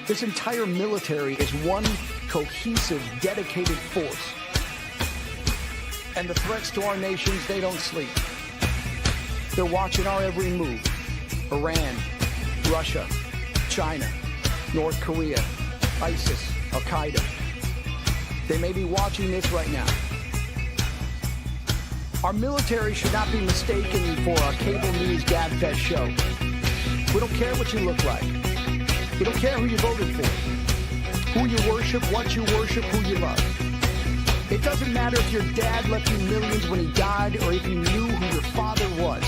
This entire military is one cohesive, dedicated force. And the threats to our nations, they don't sleep. They're watching our every move. Iran, Russia, China, North Korea, ISIS, Al-Qaeda. They may be watching this right now. Our military should not be mistaken for a cable news gabfest show. We don't care what you look like. We don't care who you voted for, who you worship, what you worship, who you love. It doesn't matter if your dad left you millions when he died or if you knew who your father was.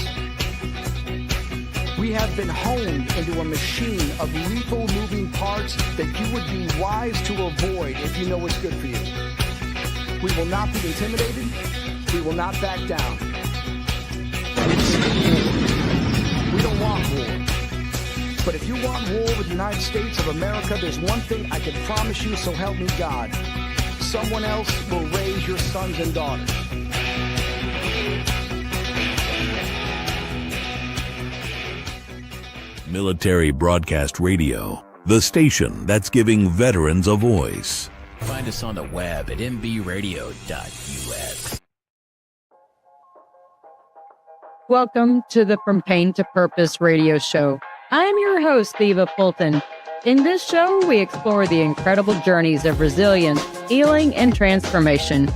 We have been honed into a machine of lethal moving parts that you would be wise to avoid if you know what's good for you. We will not be intimidated. We will not back down. We don't want war. But if you want war with the United States of America, there's one thing I can promise you, so help me God. Someone else will raise your sons and daughters. Military Broadcast Radio, the station that's giving veterans a voice. Find us on the web at mbradio.us. Welcome to the From Pain to Purpose radio show. I'm your host, Eva Fulton. In this show, we explore the incredible journeys of resilience, healing, and transformation.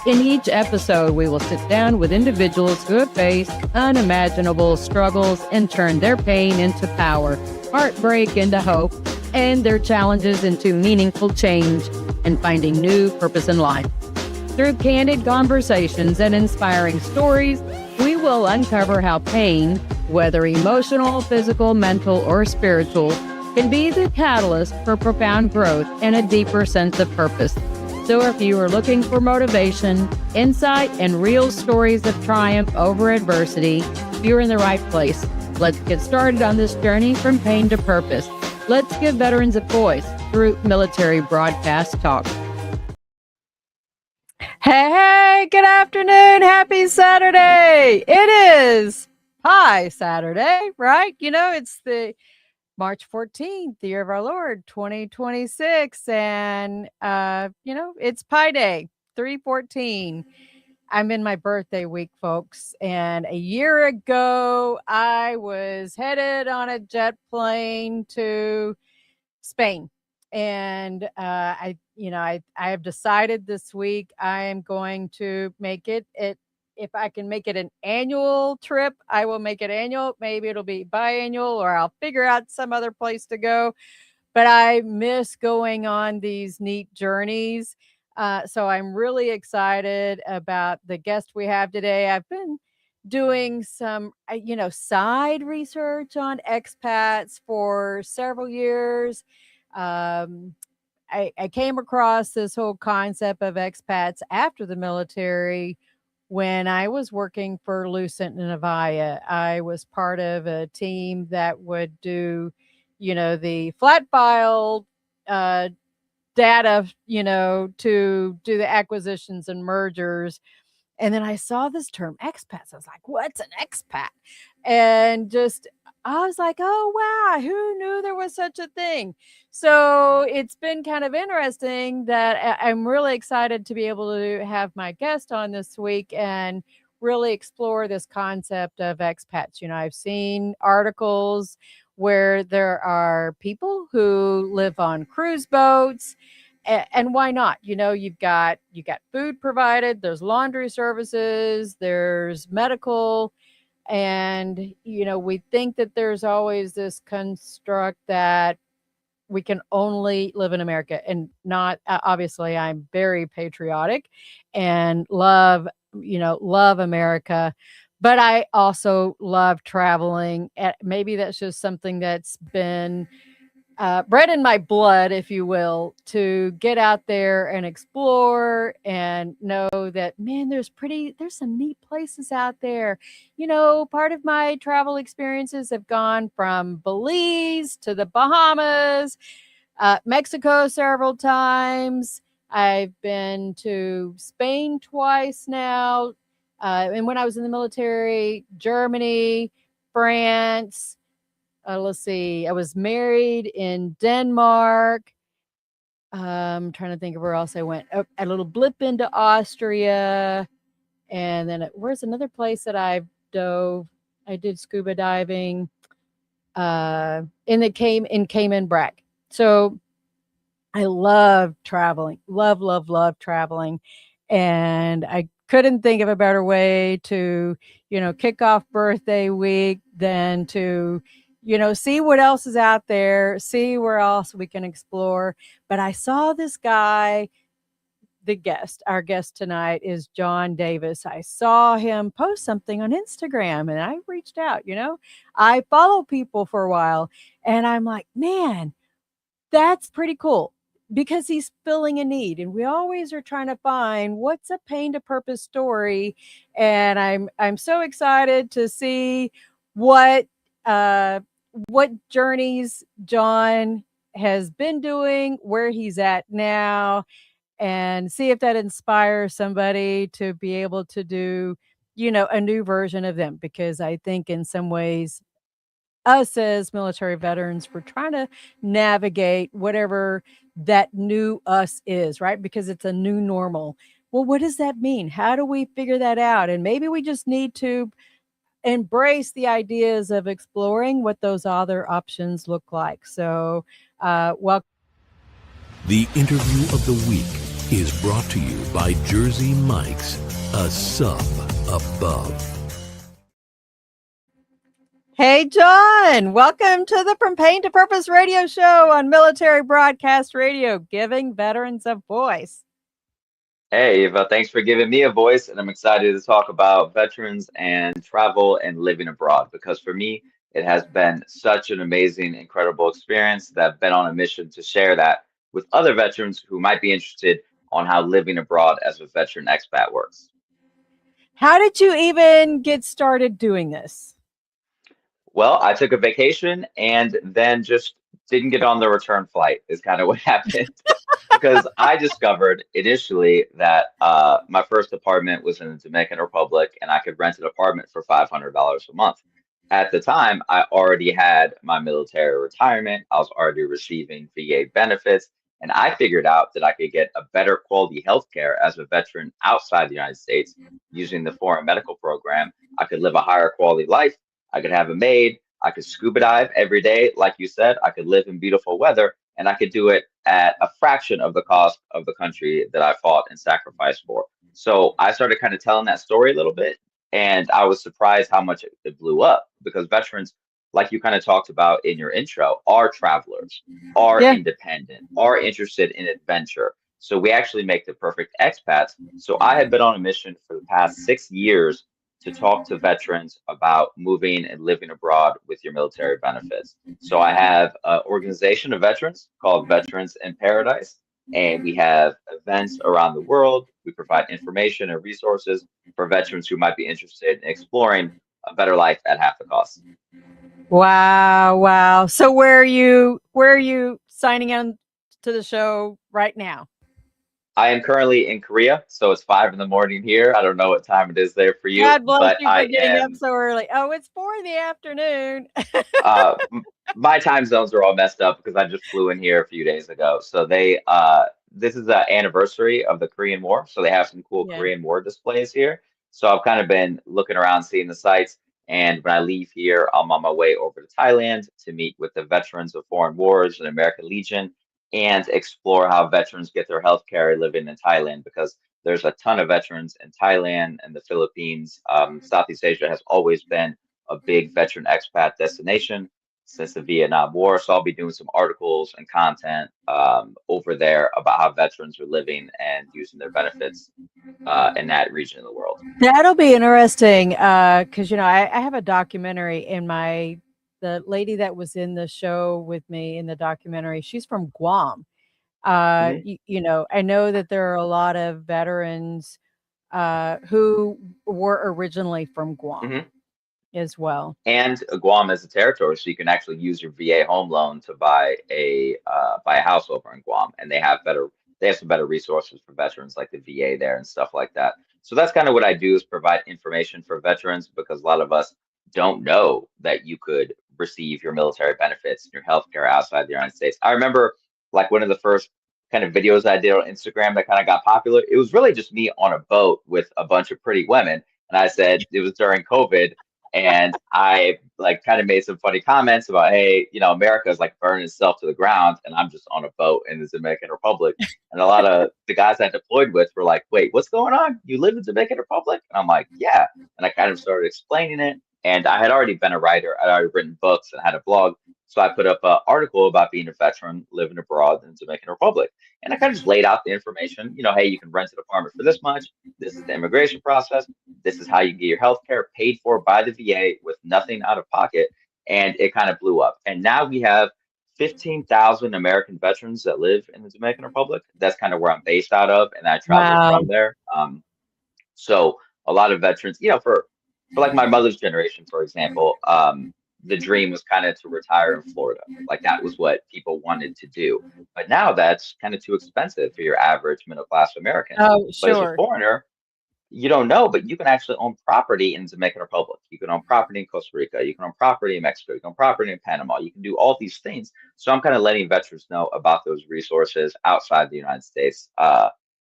In each episode, we will sit down with individuals who have faced unimaginable struggles and turned their pain into power, heartbreak into hope, and their challenges into meaningful change and finding new purpose in life. Through candid conversations and inspiring stories, we will uncover how pain, whether emotional, physical, mental, or spiritual, can be the catalyst for profound growth and a deeper sense of purpose. So if you are looking for motivation, insight, and real stories of triumph over adversity, you're in the right place. Let's get started on this journey from pain to purpose. Let's give veterans a voice through Military Broadcast Talk. Hey, good afternoon. Happy Saturday. It is Pie Saturday, right? You know, it's the March 14th, the year of our Lord, 2026. And, it's Pi Day, 3/14. I'm in my birthday week, folks. And a year ago, I was headed on a jet plane to Spain. And I have decided this week I am going to make it. If I can make it an annual trip, I will make it annual. Maybe it'll be biannual, or I'll figure out some other place to go. But I miss going on these neat journeys. So I'm really excited about the guest we have today. I've been doing some, side research on expats for several years. I came across this whole concept of expats after the military when I was working for Lucent and Avaya. I was part of a team that would do, the flat file data, to do the acquisitions and mergers. And then I saw this term expats. I was like, what's an expat? And I was like, oh, wow, who knew there was such a thing? So it's been kind of interesting that I'm really excited to be able to have my guest on this week and really explore this concept of expats. I've seen articles where there are people who live on cruise boats. And why not? You've got food provided, there's laundry services, there's medical. And, we think that there's always this construct that we can only live in America, and not, obviously I'm very patriotic and love America, but I also love traveling. Maybe that's just something that's been bred in my blood, if you will, to get out there and explore and know that, man, there's some neat places out there. Part of my travel experiences have gone from Belize to the Bahamas, Mexico several times. I've been to Spain twice now. And when I was in the military, Germany, France, let's see, I was married in Denmark. Trying to think of where else I went. A little blip into Austria, and then where's another place that I've dove? I did scuba diving in Cayman Brac. So I love traveling, love traveling. And I couldn't think of a better way to, kick off birthday week than to, see what else is out there, see where else we can explore. But I saw this guy, our guest tonight is John Davis. I saw him post something on Instagram and I reached out, I follow people for a while and I'm like, man, that's pretty cool because he's filling a need and we always are trying to find what's a pain to purpose story. And I'm so excited to see what what journeys John has been doing, where he's at now, and see if that inspires somebody to be able to do, a new version of them. Because I think in some ways, us as military veterans, we're trying to navigate whatever that new us is, right? Because it's a new normal. Well, what does that mean? How do we figure that out? And maybe we just need to embrace the ideas of exploring what those other options look like. So, welcome. The interview of the week is brought to you by Jersey Mike's, a sub above. Hey, John, welcome to the From Pain to Purpose radio show on Military Broadcast Radio, giving veterans a voice. Hey, Eva, thanks for giving me a voice. And I'm excited to talk about veterans and travel and living abroad because for me, it has been such an amazing, incredible experience that I've been on a mission to share that with other veterans who might be interested on how living abroad as a veteran expat works. How did you even get started doing this? Well, I took a vacation and then just didn't get on the return flight is kind of what happened. Because I discovered initially that my first apartment was in the Dominican Republic and I could rent an apartment for $500 a month. At the time, I already had my military retirement. I was already receiving VA benefits, and I figured out that I could get a better quality health care as a veteran outside the United States using the foreign medical program. I could live a higher quality life. I could have a maid. I could scuba dive every day. Like you said, I could live in beautiful weather and I could do it at a fraction of the cost of the country that I fought and sacrificed for. So I started kind of telling that story a little bit, and I was surprised how much it blew up because veterans, like you kind of talked about in your intro, are travelers, are Yeah. independent, are interested in adventure. So we actually make the perfect expats. So I had been on a mission for the past 6 years to talk to veterans about moving and living abroad with your military benefits. So I have an organization of veterans called Veterans in Paradise, and we have events around the world. We provide information and resources for veterans who might be interested in exploring a better life at half the cost. Wow. So where are you signing on to the show right now? I am currently in Korea, so it's 5 in the morning here. I don't know what time it is there for you, God bless but you for I getting up am so early. Oh, it's 4 in the afternoon. uh my time zones are all messed up because I just flew in here a few days ago. So this is the anniversary of the Korean War. So they have some cool Yeah. Korean War displays here. So I've kind of been looking around, seeing the sights. And when I leave here, I'm on my way over to Thailand to meet with the veterans of foreign wars and American Legion and explore how veterans get their health care living in Thailand because there's a ton of veterans in Thailand and the Philippines. Southeast Asia has always been a big veteran expat destination since the Vietnam War. So I'll be doing some articles and content over there about how veterans are living and using their benefits in that region of the world. That'll be interesting because I have a documentary in the lady that was in the show with me in the documentary. She's from Guam. Hmm. I know that there are a lot of veterans who were originally from Guam Hmm. as well. And Guam is a territory, so you can actually use your VA home loan to buy a house over in Guam, and they have some better resources for veterans like the VA there and stuff like that. So that's kind of what I do is provide information for veterans because a lot of us don't know that you could receive your military benefits and your health care outside the United States. I remember like one of the first kind of videos I did on Instagram that kind of got popular. It was really just me on a boat with a bunch of pretty women. And I said it was during COVID. And I like kind of made some funny comments about, hey, you know, America is like burning itself to the ground, and I'm just on a boat in the Dominican Republic. And a lot of the guys I deployed with were like, wait, what's going on? You live in the Dominican Republic? And I'm like, yeah. And I kind of started explaining it. And I had already been a writer. I'd already written books and had a blog. So I put up an article about being a veteran living abroad in the Dominican Republic. And I kind of just laid out the information, you know, hey, you can rent an apartment for this much. This is the immigration process. This is how you get your health care paid for by the VA with nothing out of pocket. And it kind of blew up. And now we have 15,000 American veterans that live in the Dominican Republic. That's kind of where I'm based out of, and I travel Wow. from there. So a lot of veterans, you know, for like my mother's generation, for example, the dream was kind of to retire in Florida. Like that was what people wanted to do. But now that's kind of too expensive for your average middle class American. Oh, But as a sure. foreigner, you don't know, but you can actually own property in the Dominican Republic. You can own property in Costa Rica. You can own property in Mexico. You can own property in Panama. You can do all these things. So I'm kind of letting veterans know about those resources outside the United States,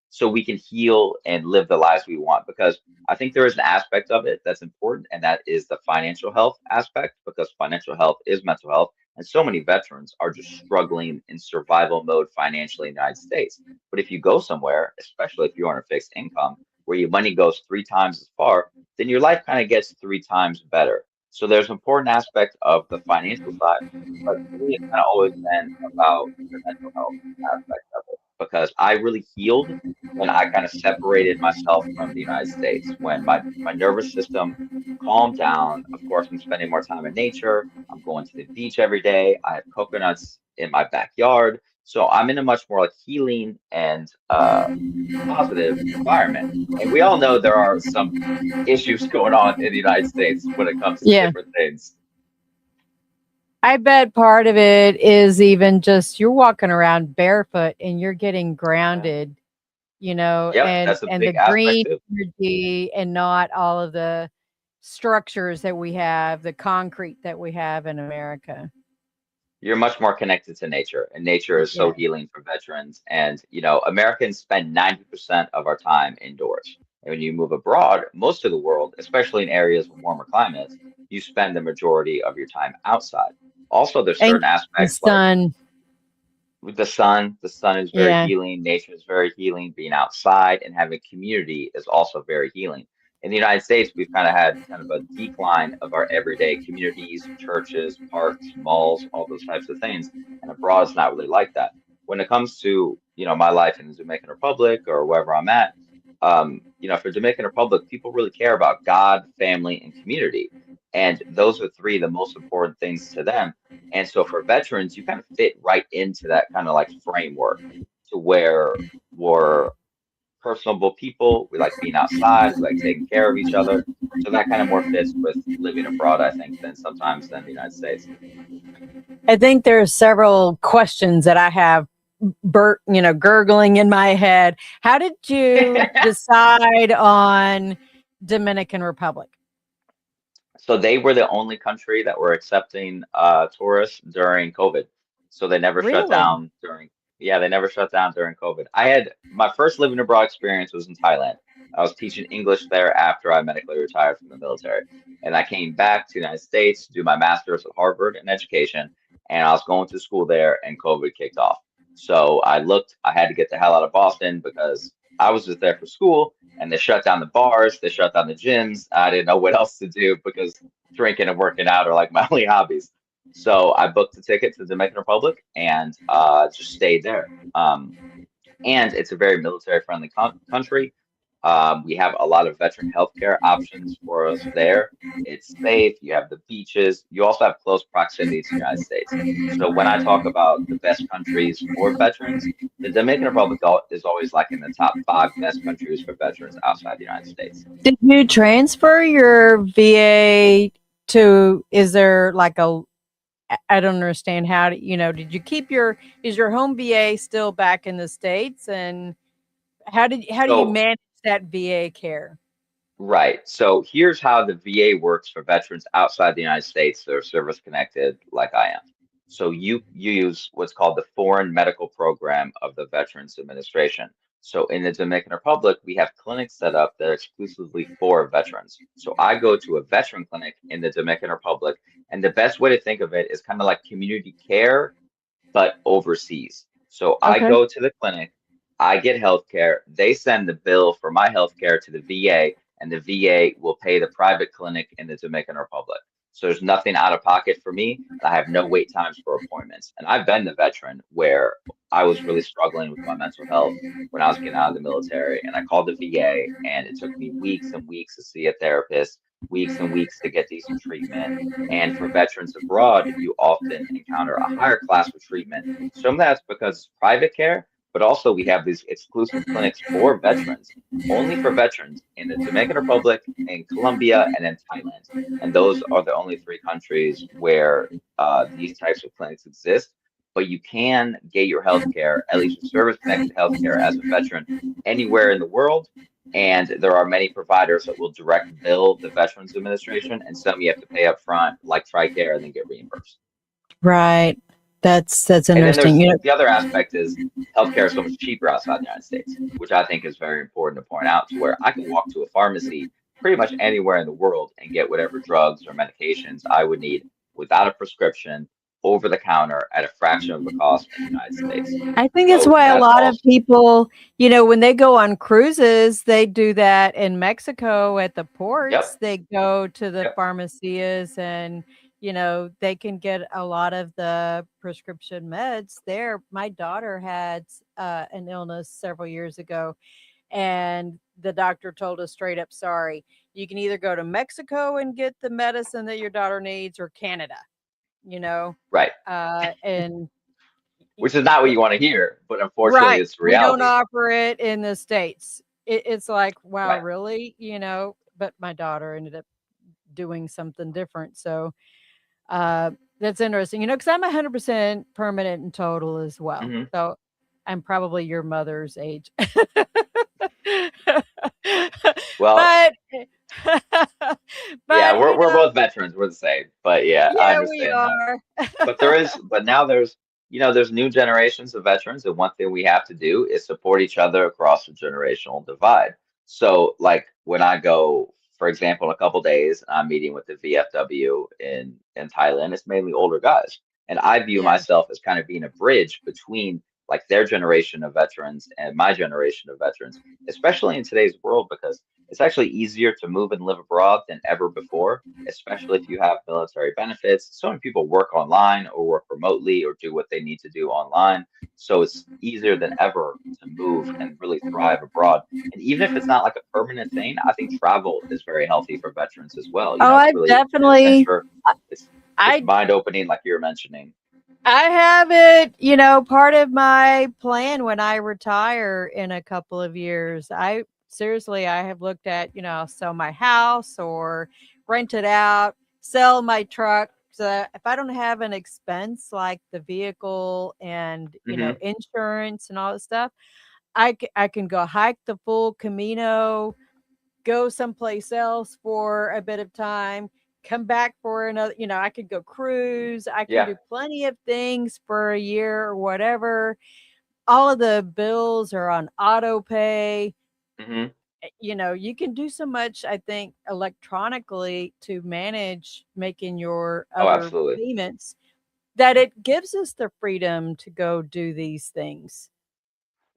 so we can heal and live the lives we want. Because I think there is an aspect of it that's important, and that is the financial health aspect, because financial health is mental health. And so many veterans are just struggling in survival mode financially in the United States. But if you go somewhere, especially if you're on a fixed income, where your money goes 3 times as far, then your life kind of gets 3 times better. So there's an important aspect of the financial side, but for me, it's kind of always been about the mental health aspect of it, because I really healed when I kind of separated myself from the United States, when my nervous system calmed down. Of course, I'm spending more time in nature. I'm going to the beach every day. I have coconuts in my backyard. So I'm in a much more like healing and positive environment. And we all know there are some issues going on in the United States when it comes to Yeah. different things. I bet part of it is even just you're walking around barefoot and you're getting Yeah. grounded, Yep, and that's a the big aspect green too. energy and not all of the structures that we have, the concrete that we have in America. You're much more connected to nature, and nature is so Yeah. healing for veterans. And you know, Americans spend 90% of our time indoors. And when you move abroad, most of the world, especially in areas with warmer climates, you spend the majority of your time outside. Also, there's And certain the aspects like sun. with the sun is very Yeah. healing, nature is very healing, being outside and having community is also very healing. In the United States, we've kind of had kind of a decline of our everyday communities, churches, parks, malls, all those types of things. And abroad is not really like that. When it comes to, you know, my life in the Dominican Republic or wherever I'm at, you know, for Dominican Republic, people really care about God, family, and community. And those are three of the most important things to them. And so for veterans, you kind of fit right into that kind of like framework, to where we're personable people. We like being outside. We like taking care of each other. So that kind of more fits with living abroad, I think, than sometimes than the United States. I think there are several questions that I have gurgling in my head. How did you decide on Dominican Republic? So they were the only country that were accepting tourists during COVID. So they never shut Really? down during, yeah, they never shut down during COVID. I had my first living abroad experience was in Thailand. I was teaching English there after I medically retired from the military. And I came back to the United States to do my master's at Harvard in education. And I was going to school there and COVID kicked off. So I had to get the hell out of Boston because I was just there for school, and they shut down the bars, they shut down the gyms. I didn't know what else to do because drinking and working out are like my only hobbies. So I booked a ticket to the Dominican Republic and just stayed there. And it's a very military friendly country. We have a lot of veteran healthcare options for us there. It's safe. You have the beaches. You also have close proximity to the United States. So when I talk about the best countries for veterans, the Dominican Republic is always like in the top 5 best countries for veterans outside the United States. Did you transfer your VA to, is there like I don't understand how to, did you keep is your home VA still back in the States? And how do you So manage that VA care? Right. So here's how the VA works for veterans outside the United States that are service connected like I am. So you use what's called the Foreign Medical Program of the Veterans Administration. So in the Dominican Republic, we have clinics set up that are exclusively for veterans. So I go to a veteran clinic in the Dominican Republic, and the best way to think of it is kind of like community care but overseas. So I Okay. go to the clinic, I get health care, they send the bill for my health care to the VA, and the VA will pay the private clinic in the Dominican Republic. So there's nothing out of pocket for me, and I have no wait times for appointments. And I've been the veteran where I was really struggling with my mental health when I was getting out of the military, and I called the VA, and it took me weeks and weeks to see a therapist, weeks and weeks to get decent treatment. And for veterans abroad, you often encounter a higher class of treatment. Some of that's because it's private care, but also we have these exclusive clinics for veterans, only for veterans in the Dominican Republic, in Colombia, and in Thailand. And those are the only three countries where these types of clinics exist. But you can get your health care, at least your service-connected health care as a veteran, anywhere in the world. And there are many providers that will direct bill the Veterans Administration, and some you have to pay up front, like TRICARE, and then get reimbursed. Right. That's And then interesting. there's You know, the other aspect is healthcare is so much cheaper outside the United States, which I think is very important to point out, to where I can walk to a pharmacy pretty much anywhere in the world and get whatever drugs or medications I would need without a prescription over the counter at a fraction of the cost in the United States. I think that's So why a that's lot of also, people, you know, when they go on cruises, they do that in Mexico at the ports. yep, They go to the yep, pharmacias and, you know, they can get a lot of the prescription meds there. My daughter had an illness several years ago, and the doctor told us straight up, sorry, you can either go to Mexico and get the medicine that your daughter needs or Canada, you know, right. and Which is not what you want to hear, but unfortunately, right. it's We don't reality. offer it in the States. It's like, wow, Right. really? You know, but my daughter ended up doing something different. So uh, that's interesting, you know, because I'm 100% permanent and total as well. Hmm. So I'm probably your mother's age. Well, but, yeah, but, you we're know, both veterans. We're the same, but yeah, I yeah, we understand that. are. But now there's, there's new generations of veterans, and one thing we have to do is support each other across the generational divide. So, like when I go, for example, in a couple days, I'm meeting with the VFW in Thailand. It's mainly older guys, and I view Yeah. myself as kind of being a bridge between like their generation of veterans and my generation of veterans, especially in today's world, because it's actually easier to move and live abroad than ever before, especially if you have military benefits. So many people work online or work remotely or do what they need to do online. So it's easier than ever to move and really thrive abroad. And even if it's not like a permanent thing, I think travel is very healthy for veterans as well. Oh, It's I really an definitely, adventure. It's it's I mind opening, like you were mentioning. I have it, you know, part of my plan when I retire in a couple of years. I have looked at, you know, I'll sell my house or rent it out, sell my truck. So if I don't have an expense like the vehicle and, you know, Hmm. insurance and all that stuff, I can go hike the full Camino, go someplace else for a bit of time, come back for another, you know, I could go cruise, I can Yeah. do plenty of things for a year or whatever. All of the bills are on auto pay. Hmm. You know, you can do so much, I think, electronically to manage making your Oh, other absolutely. payments that it gives us the freedom to go do these things.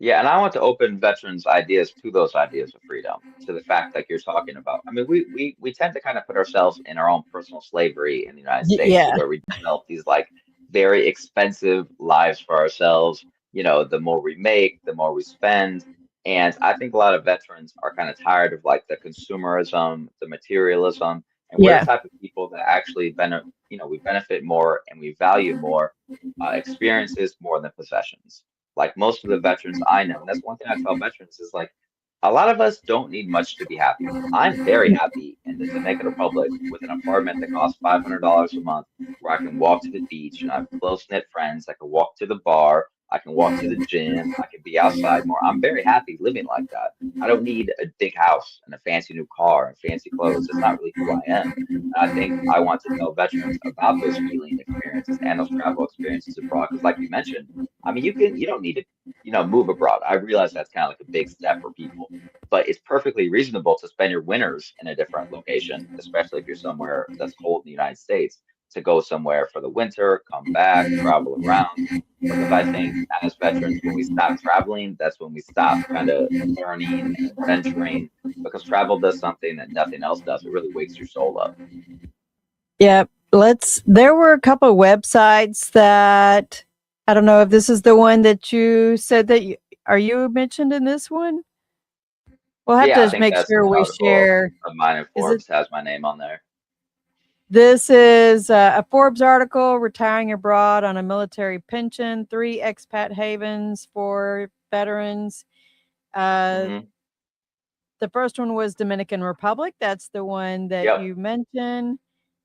Yeah, and I want to open veterans' ideas to those ideas of freedom, to the fact like you're talking about. I mean, we tend to kind of put ourselves in our own personal slavery in the United States, to Yeah. where we develop these like very expensive lives for ourselves. The more we make, the more we spend. And I think a lot of veterans are kind of tired of like the consumerism, the materialism, and we're the Yeah. type of people that actually benefit, we benefit more and we value more experiences more than possessions. Like most of the veterans I know, and that's one thing I tell veterans is like a lot of us don't need much to be happy. I'm very happy in the Dominican Republic with an apartment that costs $500 a month, where I can walk to the beach and I have close knit friends. I can walk to the bar, I can walk to the gym. I can be outside more. I'm very happy living like that. I don't need a big house and a fancy new car and fancy clothes. That's not really who I am. And I think I want to tell veterans about those healing experiences and those travel experiences abroad. Because, like you mentioned, I mean, you don't need to, move abroad. I realize that's kind of like a big step for people, but it's perfectly reasonable to spend your winters in a different location, especially if you're somewhere that's cold in the United States, to go somewhere for the winter, come back, travel around. Because I think as veterans, when we stop traveling, that's when we stop kind of learning and adventuring, because travel does something that nothing else does. It really wakes your soul up. Yep. There were a couple of websites that I don't know if this is the one that you said that are you mentioned in this one? We'll have Yeah, I to think make that's sure an we article share. of mine in Is it? Forbes has my name on there. This is a Forbes article, Retiring Abroad on a Military Pension, 3 expat havens for veterans. Uh, Hmm. the first one was Dominican Republic. That's the one that Yep. you mentioned.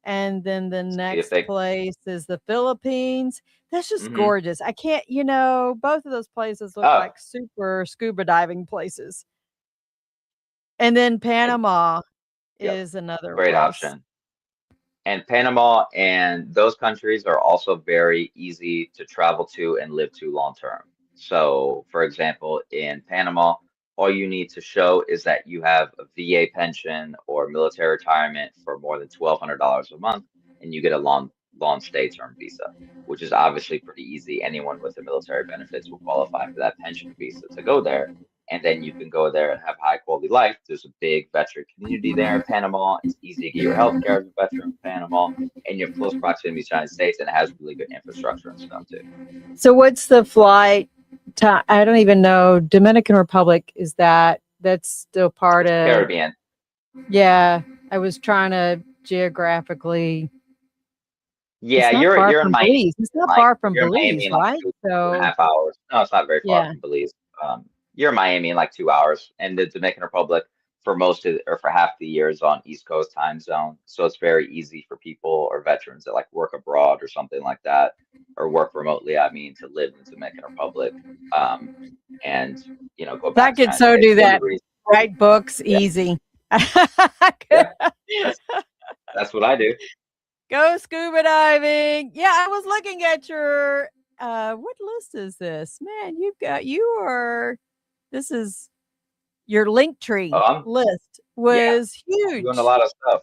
And then the See if next they. place is the Philippines. That's just Hmm. gorgeous. I can't, both of those places look Oh, like super scuba diving places. And then and Panama yep, is another great place. option. And Panama and those countries are also very easy to travel to and live to long term. So, for example, in Panama, all you need to show is that you have a VA pension or military retirement for more than $1,200 a month, and you get a long stay term visa, which is obviously pretty easy. Anyone with the military benefits will qualify for that pension visa to go there. And then you can go there and have high quality life. There's a big veteran community there in Panama. It's easy to get your health care as a veteran in Panama, and you have close proximity to the United States, and it has really good infrastructure and stuff too. So what's the flight time? I don't even know. Dominican Republic, that's still part It's the of, Caribbean. yeah, I was trying to geographically. Yeah, It's not far you're in from Miami. Belize. It's not far from You're in Miami Belize, in like right? two and a So, half hours. No, it's not very far yeah. from Belize. You're in Miami in like 2 hours, and the Dominican Republic for most of or for half the year is on East Coast time zone. So it's very easy for people or veterans that like work abroad or something like that, or work remotely, I mean, to live in the Dominican Republic, um, and go I back to the could United so States. do The only that. reason, Write books yeah, easy. yeah, that's that's what I do. Go scuba diving. Yeah, I was looking at your what list is this? Man, this is your link tree Um, list yeah. was I'm doing a huge. lot of stuff.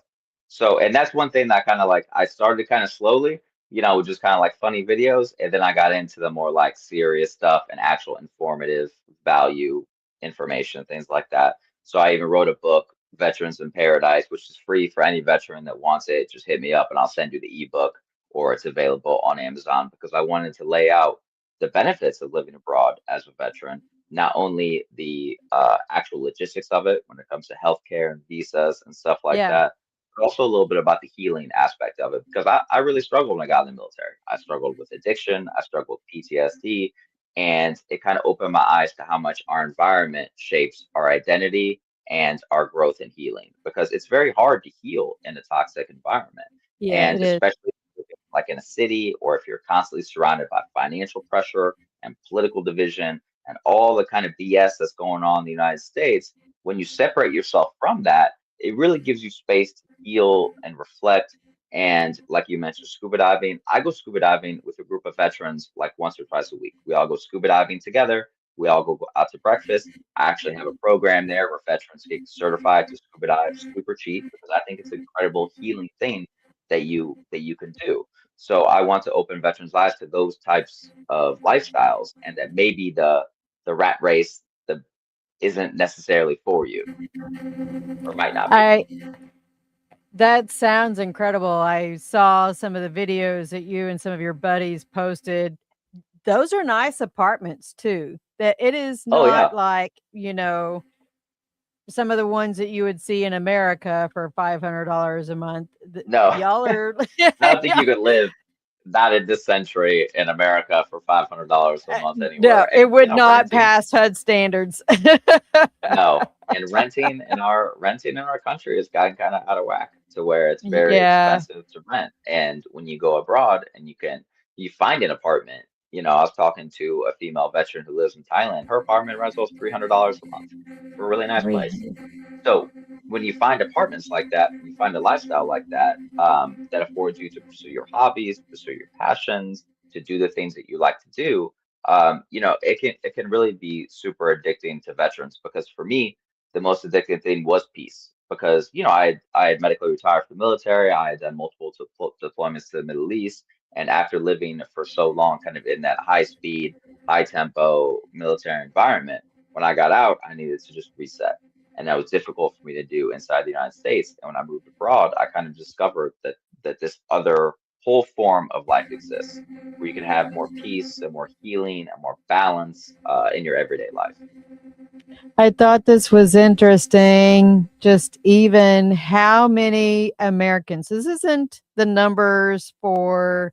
So, and that's one thing that kind of like I started kind of slowly, just kind of like funny videos, and then I got into the more like serious stuff and actual informative value information, things like that. So I even wrote a book, Veterans in Paradise, which is free for any veteran that wants it. Just hit me up and I'll send you the ebook, or it's available on Amazon, because I wanted to lay out the benefits of living abroad as a veteran, not only the actual logistics of it when it comes to healthcare and visas and stuff like Yeah. that, but also a little bit about the healing aspect of it. Because I really struggled when I got in the military. I struggled with addiction, I struggled with PTSD, and it kind of opened my eyes to how much our environment shapes our identity and our growth and healing. Because it's very hard to heal in a toxic environment. Yeah, And it is. especially like in a city, or if you're constantly surrounded by financial pressure and political division and all the kind of BS that's going on in the United States, when you separate yourself from that, it really gives you space to heal and reflect. And like you mentioned, scuba diving, I go scuba diving with a group of veterans like once or twice a week. We all go scuba diving together. We all go out to breakfast. I actually have a program there where veterans get certified to scuba dive super cheap, because I think it's an incredible healing thing that you can do. So I want to open veterans' eyes to those types of lifestyles, and that maybe the rat race the isn't necessarily for you, or might not be. I That sounds incredible. I saw some of the videos that you and some of your buddies posted. Those are nice apartments too. That it is Oh not yeah, like, some of the ones that you would see in America for $500 a month. no, Y'all are I don't think yeah, you could live not in this century in America for $500 a month no, anywhere. And it would not renting, pass HUD standards. no, and renting in our country has gotten kind of out of whack to where it's very Yeah. expensive to rent. And when you go abroad and you find an apartment I was talking to a female veteran who lives in Thailand. Her apartment rental is $300 a month for a really nice place. 300. So when you find apartments like that, you find a lifestyle like that, that affords you to pursue your hobbies, pursue your passions, to do the things that you like to do. It can really be super addicting to veterans, because for me, the most addicting thing was peace. Because I had medically retired from the military. I had done multiple deployments to the Middle East, and after living for so long, kind of in that high speed, high tempo military environment, when I got out, I needed to just reset, and that was difficult for me to do inside the United States. And when I moved abroad, I kind of discovered that this other whole form of life exists, where you can have more peace and more healing and more balance in your everyday life. I thought this was interesting. Just even how many Americans, this isn't the numbers for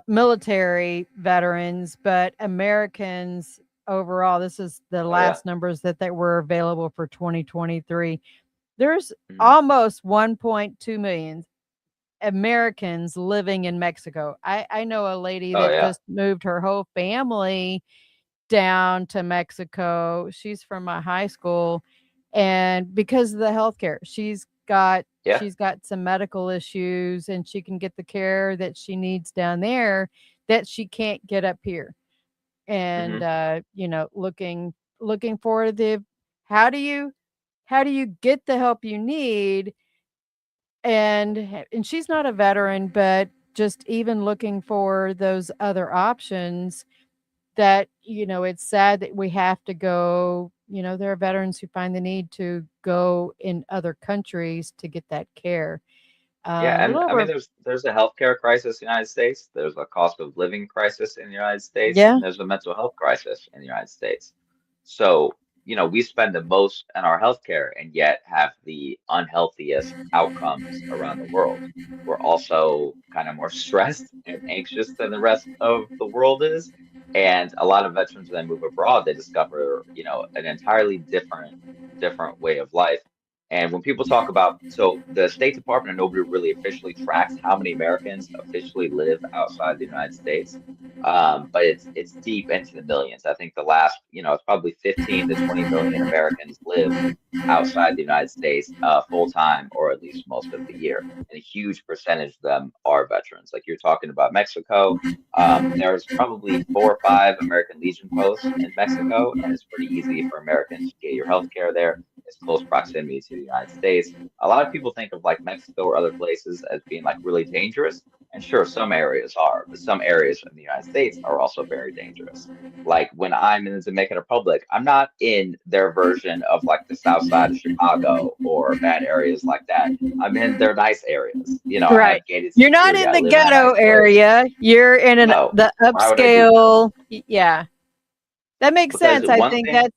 military veterans, but Americans overall. This is the Oh yeah. last numbers that were available for 2023. There's Hmm. almost 1.2 million Americans living in Mexico. I know a lady Oh that yeah. just moved her whole family down to Mexico. She's from my high school, and because of the healthcare, Yeah. she's got some medical issues, and she can get the care that she needs down there that she can't get up here. And Hmm. looking forward to how do you get the help you need, and she's not a veteran, but just even looking for those other options that, it's sad that we have to go, there are veterans who find the need to go in other countries to get that care. Yeah, A little and I mean, over. there's a healthcare crisis in the United States. There's a cost of living crisis in the United States, Yeah. and there's a mental health crisis in the United States. So, we spend the most on our healthcare and yet have the unhealthiest outcomes around the world. We're also kind of more stressed and anxious than the rest of the world is. And a lot of veterans, when they move abroad, they discover, an entirely different way of life. And when people talk about, so the State Department, and nobody really officially tracks how many Americans officially live outside the United States, but it's deep into the millions. I think the last, it's probably 15 to 20 million Americans live outside the United States full time, or at least most of the year. And a huge percentage of them are veterans. Like you're talking about Mexico, there's probably 4 or 5 American Legion posts in Mexico, and it's pretty easy for Americans to get your health care there. It's close proximity to the United States. A lot of people think of like Mexico or other places as being like really dangerous. And sure, some areas are, but some areas in the United States are also very dangerous. Like when I'm in the Dominican Republic, I'm not in their version of like the south side of Chicago or bad areas like that. I'm in their nice areas. I Right. have gated You're not security. in I the live in a ghetto nice place. area. You're in No, the why would I do that? upscale. Yeah. That makes Because sense. I one think thing, that's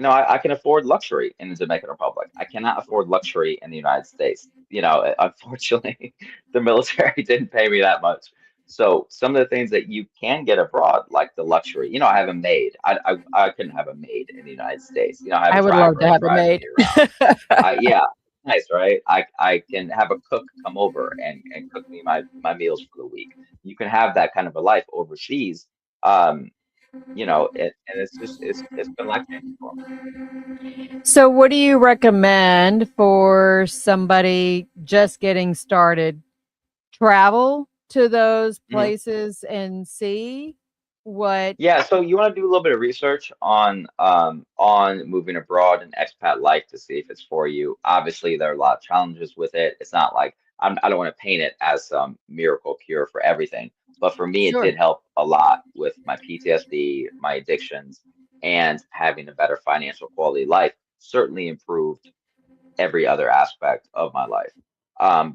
I can afford luxury in the Dominican Republic. I cannot afford luxury in the United States. Unfortunately, the military didn't pay me that much. So some of the things that you can get abroad, like the luxury, I have a maid. I couldn't have a maid in the United States. I have a I would love driver to that have a drives maid. me around. Yeah, nice, right? I can have a cook come over and cook me my meals for the week. You can have that kind of a life overseas. Um, and it's been life changing for me. So, what do you recommend for somebody just getting started? Travel to those Mhm. places and see what. Yeah, so you want to do a little bit of research on moving abroad and expat life to see if it's for you. Obviously, there are a lot of challenges with it. It's not like I don't want to paint it as some miracle cure for everything, but for me, it Sure. did help a lot with my PTSD, my addictions, and having a better financial quality life. Certainly improved every other aspect of my life.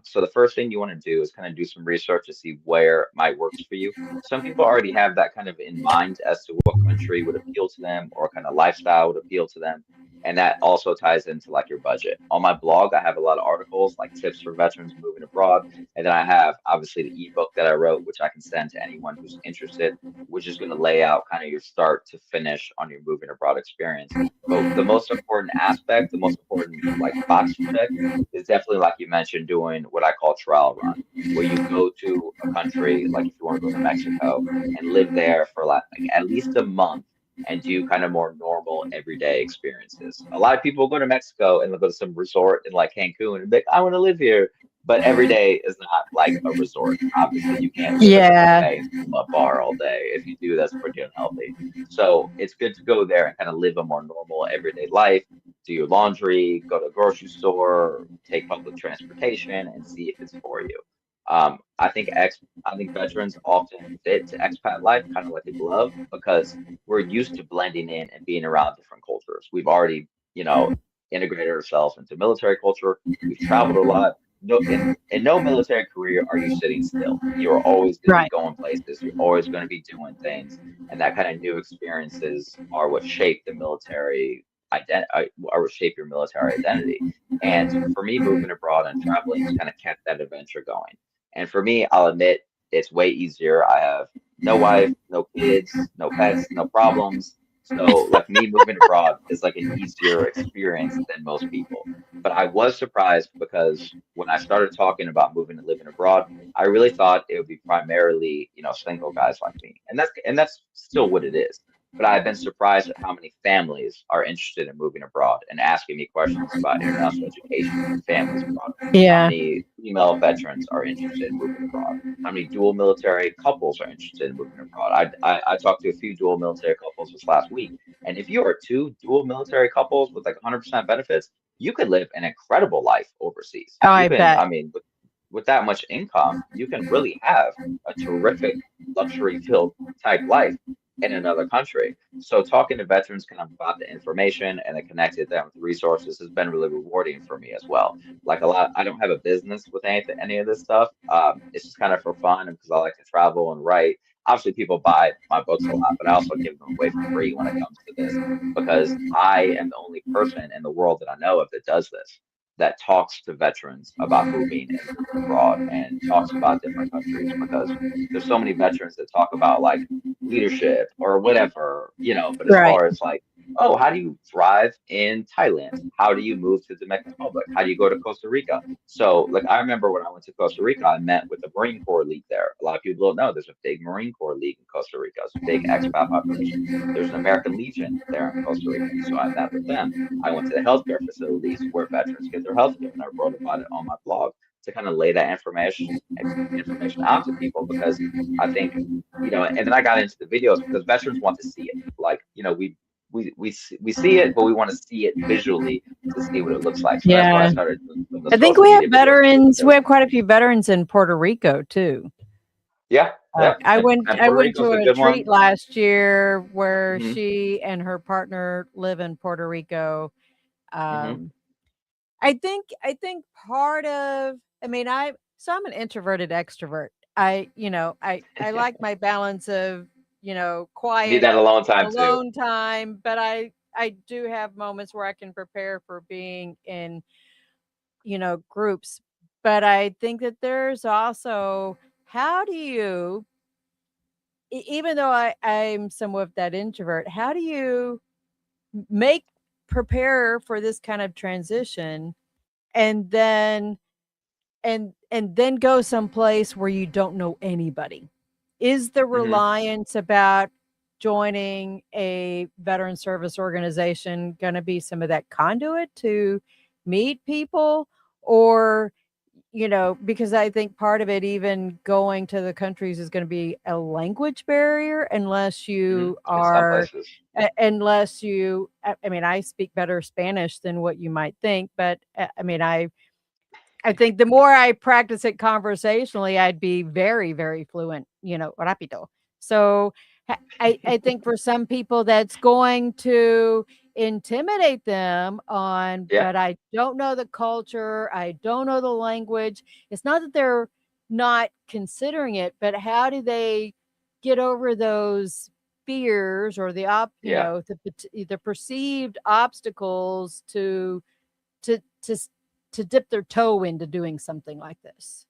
So the first thing you want to do is kind of do some research to see where might works for you. Some people already have that kind of in mind as to what country would appeal to them or kind of lifestyle would appeal to them. And that also ties into like your budget. On my blog, I have a lot of articles like tips for veterans moving abroad. And then I have obviously the ebook that I wrote, which I can send to anyone who's interested, which is going to lay out kind of your start to finish on your moving abroad experience. But the most important aspect, the most important like box to check is definitely like you mentioned, doing what I call trial run, where you go to a country, like if you want to go to Mexico and live there for like at least a month and do kind of more normal everyday experiences. A lot of people go to Mexico and they'll go to some resort in like Cancun and be like, I want to live here. But every day is not like a resort. Obviously, you can't live at a Yeah. buffet and swim up bar all day. If you do, that's pretty unhealthy. So it's good to go there and kind of live a more normal everyday life, do your laundry, go to a grocery store, take public transportation, and see if it's for you. I think veterans often fit to expat life kind of like a glove because we're used to blending in and being around different cultures. We've already, integrated ourselves into military culture. We've traveled a lot. No, in no military career are you sitting still. You're always going to be Right. going places. You're always going to be doing things, and that kind of new experiences are what shape the military are what shape your military identity. And for me, moving abroad and traveling has kind of kept that adventure going. And for me, I'll admit it's way easier. I have no wife, no kids, no pets, no problems. So, like me moving abroad is like an easier experience than most people. But I was surprised because when I started talking about moving and living abroad, I really thought it would be primarily, single guys like me. And that's still what it is. But I've been surprised at how many families are interested in moving abroad and asking me questions about international education and families abroad. How Yeah. many female veterans are interested in moving abroad? How many dual military couples are interested in moving abroad? I talked to a few dual military couples this last week, and if you are two dual military couples with like 100% benefits, you could live an incredible life overseas. Oh, You I can, bet. I mean, with that much income, you can really have a terrific luxury-filled type life in another country. So talking to veterans kind of about the information and then connected them with resources has been really rewarding for me as well. Like a lot, I don't have a business with any of this stuff. It's just kind of for fun and because I like to travel and write. Obviously, people buy my books a lot, but I also give them away for free when it comes to this because I am the only person in the world that I know of that does this, that talks to veterans about moving and living abroad and talks about different countries because there's so many veterans that talk about like leadership or whatever, but as Right. far as like, oh, how do you thrive in Thailand? How do you move to the Dominican Republic? How do you go to Costa Rica? So, like, I remember when I went to Costa Rica, I met with the Marine Corps League there. A lot of people don't know there's a big Marine Corps League in Costa Rica. It's a big expat population. There's an American Legion there in Costa Rica. So I met with them. I went to the healthcare facilities where veterans get their healthcare, and I wrote about it on my blog to kind of lay that information out to people because I think and then I got into the videos because veterans want to see it. Like, we see it, but we want to see it visually to see what it looks like. So that's why I Yeah. started doing the I think social we have media videos too, veterans. We because have quite a few veterans in Puerto Rico too. yeah, yeah, I and, went and I Puerto went Rico's to a a good retreat one. last year where Hmm. she and her partner live in Puerto Rico. Hmm. Um, I think part of I mean I'm an introverted extrovert. I like my balance of, You need quiet that alone time too. alone time, but I do have moments where I can prepare for being in, groups. But I think that there's also how do you even though I'm somewhat of that introvert, how do you make prepare for this kind of transition and then go someplace where you don't know anybody? Is the Hmm. reliance about joining a veteran service organization going to be some of that conduit to meet people? Or, because I think part of it, even going to the countries, is going to be a language barrier unless Hmm. you In some are, places. unless you, I mean, I speak better Spanish than what you might think, but I mean, I think the more I practice it conversationally, I'd be very, very fluent, rapido. So I think for some people that's going to intimidate them on, Yeah. but I don't know the culture, I don't know the language. It's not that they're not considering it, but how do they get over those fears or Yeah. the perceived obstacles to to s- to dip their toe into doing something like this.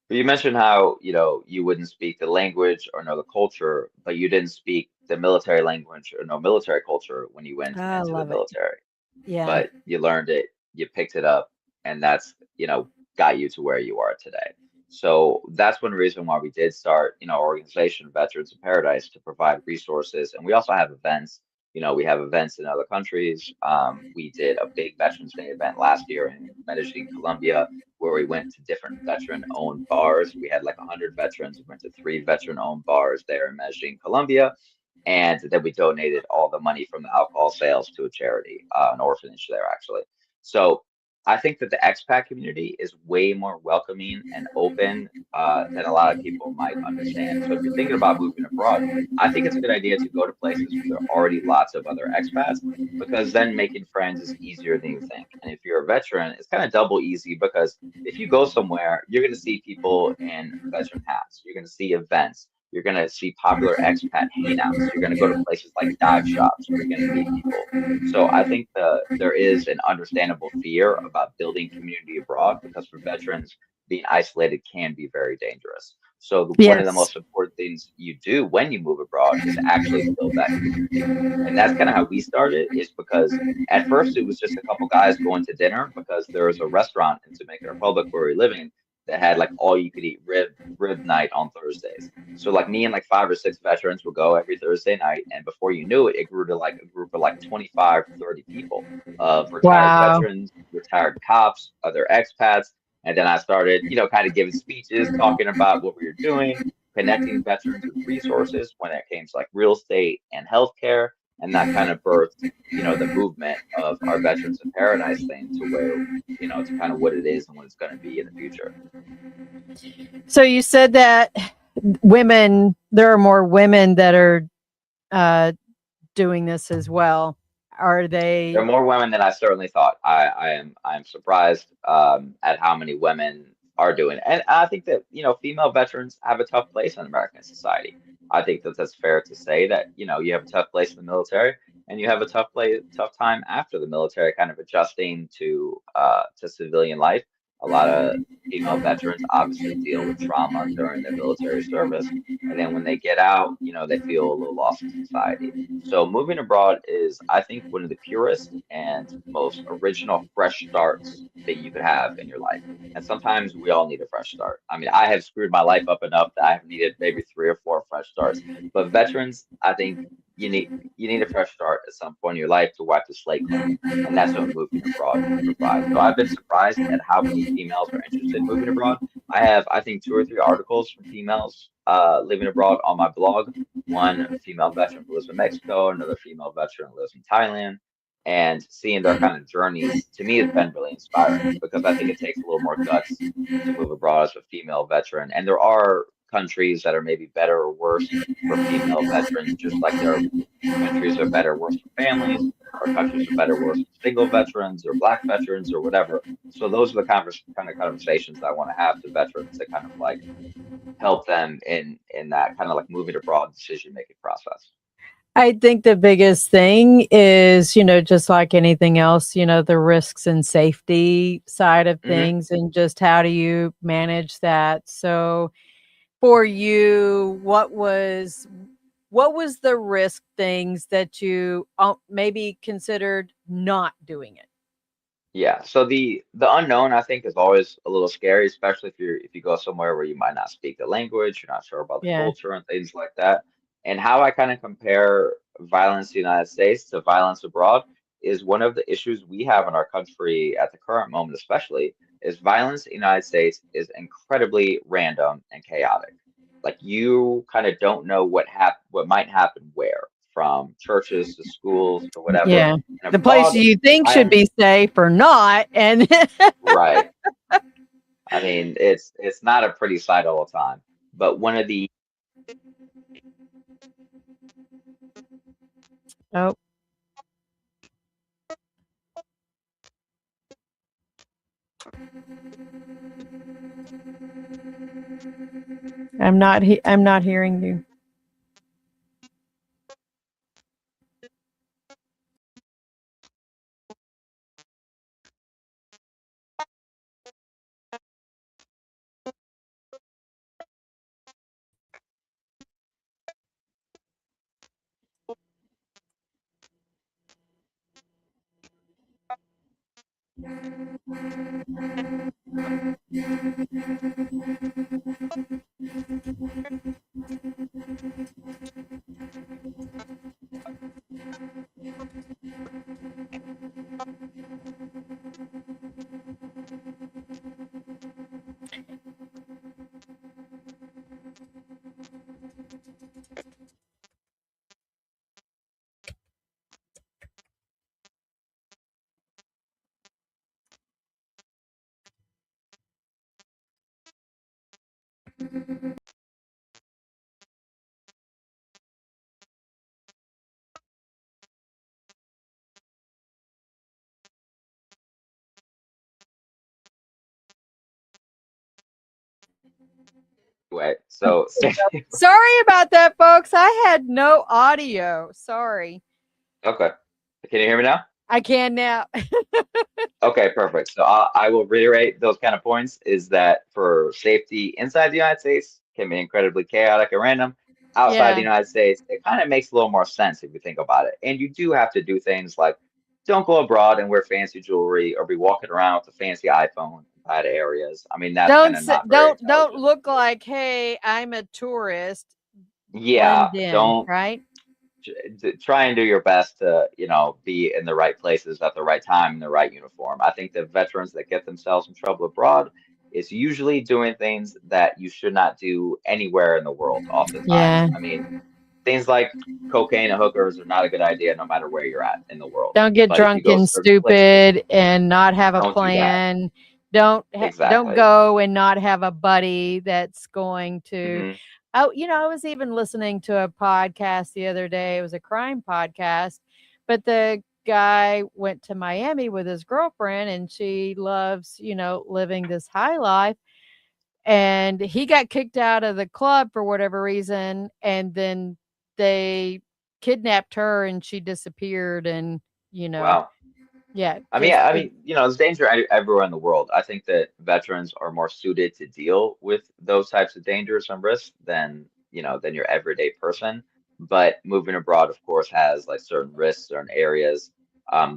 But you mentioned how, you wouldn't speak the language or know the culture, but you didn't speak the military language or know military culture when you went I into the love it. military. Yeah. But you learned it, you picked it up, and that's, got you to where you are today. So that's one reason why we did start, our organization, Veterans in Paradise, to provide resources. And we also have events. We have events in other countries. We did a big Veterans Day event last year in Medellin, Colombia, where we went to different veteran-owned bars. We had like 100 veterans. We went to 3 veteran-owned bars there in Medellin, Colombia, and then we donated all the money from the alcohol sales to a charity, an orphanage there actually. So I think that the expat community is way more welcoming and open than a lot of people might understand. So if you're thinking about moving abroad, I think it's a good idea to go to places where there are already lots of other expats, because then making friends is easier than you think. And if you're a veteran, it's kind of double easy, because if you go somewhere, you're going to see people in veteran hats, you're going to see events, you're going to see popular expat hangouts. You're going to go to places like dive shops where you're going to meet people. So I think there is an understandable fear about building community abroad, because for veterans, being isolated can be very dangerous. So one of the Yes. most important things you do when you move abroad is actually build that community. And that's kind of how we started, is because at first it was just a couple guys going to dinner, because there was a restaurant in Dominican Republic where we were living that had like all you could eat rib night on Thursdays. So like me and like 5 or 6 veterans would go every Thursday night, and before you knew it, it grew to like a group of like 25, 30 people of retired Wow. veterans, retired cops, other expats. And then I started, kind of giving speeches, talking about what we were doing, connecting veterans with resources when it came to like real estate and healthcare. And that kind of birthed, the movement of our Veterans in Paradise thing to where, to kind of what it is and what it's going to be in the future. So you said that there are more women that are uh, doing this as well. Are There they? are more women than I certainly thought. I am surprised at how many women are doing it. And I think that, female veterans have a tough place in American society. I think that that's fair to say that, you have a tough place in the military, and you have a tough time after the military, kind of adjusting to civilian life. A lot of female veterans obviously deal with trauma during their military service, and then when they get out, they feel a little lost in society. So moving abroad is, I think, one of the purest and most original fresh starts that you could have in your life. And sometimes we all need a fresh start. I mean, I have screwed my life up enough that I have needed maybe 3 or 4 fresh starts. But veterans, I think you need a fresh start at some point in your life to wipe the slate clean. And that's what moving abroad can provide. So I've been surprised at how many females are interested in moving abroad. I have, I think, 2 or 3 articles from females living abroad on my blog. One female veteran who lives in Mexico, another female veteran who lives in Thailand. And seeing their kind of journeys to me has been really inspiring, because I think it takes a little more guts to move abroad as a female veteran. And there are countries that are maybe better or worse for female veterans, just like there are countries are better or worse for families, or countries are better or worse for single veterans or black veterans or whatever. So those are the kind of conversations that I want to have to veterans, to kind of like help them in that kind of like moving abroad decision making process. I think the biggest thing is, just like anything else, the risks and safety side of Hmm. things, and just how do you manage that. So for you, what was the risk things that you maybe considered not doing it? Yeah, so the unknown, I think, is always a little scary, especially if you go somewhere where you might not speak the language, you're not sure about the Yeah. culture and things like that. And how I kind of compare violence in the United States to violence abroad is, one of the issues we have in our country at the current moment, especially, is violence in the United States is incredibly random and chaotic. Like, you kind of don't know what might happen where, from churches to schools to whatever. Yeah. And The place abroad, you think I should be safe or not. And right. I mean, it's not a pretty sight all the time. But one of the oh, I'm not hearing you. Anyway, so Sorry about that, folks. I had no audio. Sorry. okay. Can you hear me now? I can now. Okay, perfect. So I will reiterate those kind of points is that for safety inside the United States can be incredibly chaotic and random. Outside the Yeah. United States, it kind of makes a little more sense if you think about it. And you do have to do things like don't go abroad and wear fancy jewelry or be walking around with a fancy iPhone in bad areas. I mean, that's kind of not very Don't intelligent. look like, hey, I'm a tourist. Yeah, Blend in, don't right? try and do your best to, be in the right places at the right time in the right uniform. I think the veterans that get themselves in trouble abroad is usually doing things that you should not do anywhere in the world, oftentimes. Yeah. I mean, things like cocaine and hookers are not a good idea no matter where you're at in the world. Don't get But if you drunk go and certain places, stupid and not have a don't do that. plan. Don't Exactly. go and not have a buddy that's going to. Hmm. Oh, I was even listening to a podcast the other day. It was a crime podcast, but the guy went to Miami with his girlfriend and she loves, living this high life. And he got kicked out of the club for whatever reason. And then they kidnapped her and she disappeared. And, you know, Wow. yeah, I mean, just yeah, I it, mean, there's danger everywhere in the world. I think that veterans are more suited to deal with those types of dangers and risks than your everyday person. But moving abroad, of course, has like certain risks, certain areas.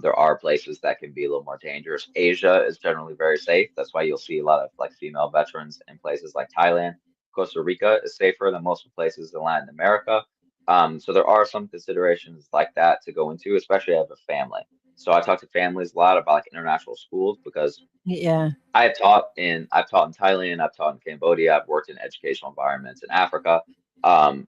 There are places that can be a little more dangerous. Asia is generally very safe. That's why you'll see a lot of like female veterans in places like Thailand. Costa Rica is safer than most places in Latin America. So there are some considerations like that to go into, especially as a family. So I talk to families a lot about like international schools because yeah. I've taught in Thailand, I've taught in Cambodia, I've worked in educational environments in Africa.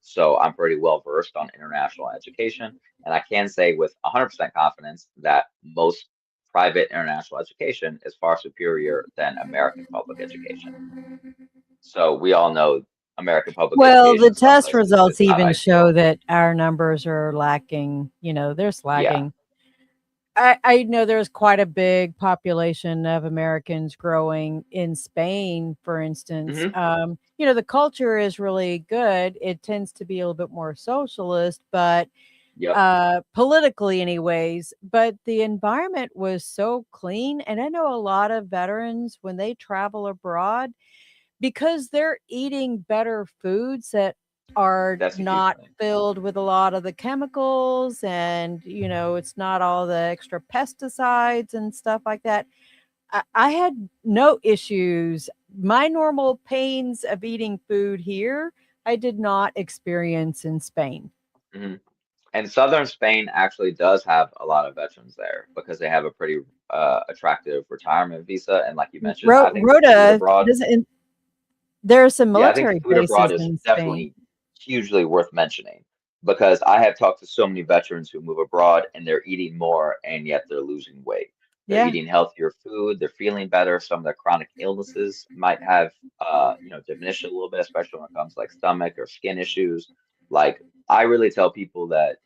So I'm pretty well versed on international education, and I can say with 100% confidence that most private international education is far superior than American public education. So we all know American public Well, education the in some test places is results not even show ideal. that our numbers are lacking. They're Yeah. slacking. I know there's quite a big population of Americans growing in Spain, for instance. Hmm. The culture is really good. It tends to be a little bit more socialist, but Yep. politically, anyways. But the environment was so clean. And I know a lot of veterans, when they travel abroad, because they're eating better foods that are That's a huge not thing. filled with a lot of the chemicals and it's not all the extra pesticides and stuff like that. I had no issues. My normal pains of eating food here I did not experience in Spain. Hmm. And southern Spain actually does have a lot of veterans there because they have a pretty attractive retirement visa. And like you mentioned, I think the food Rhoda abroad, doesn't. There are some yeah, I think the military food abroad bases is in Spain. definitely hugely worth mentioning because I have talked to so many veterans who move abroad and they're eating more and yet they're losing weight. They're Yeah. eating healthier food, they're feeling better. Some of their chronic illnesses might have diminished a little bit, especially when it comes to like stomach or skin issues. Like I really tell people that,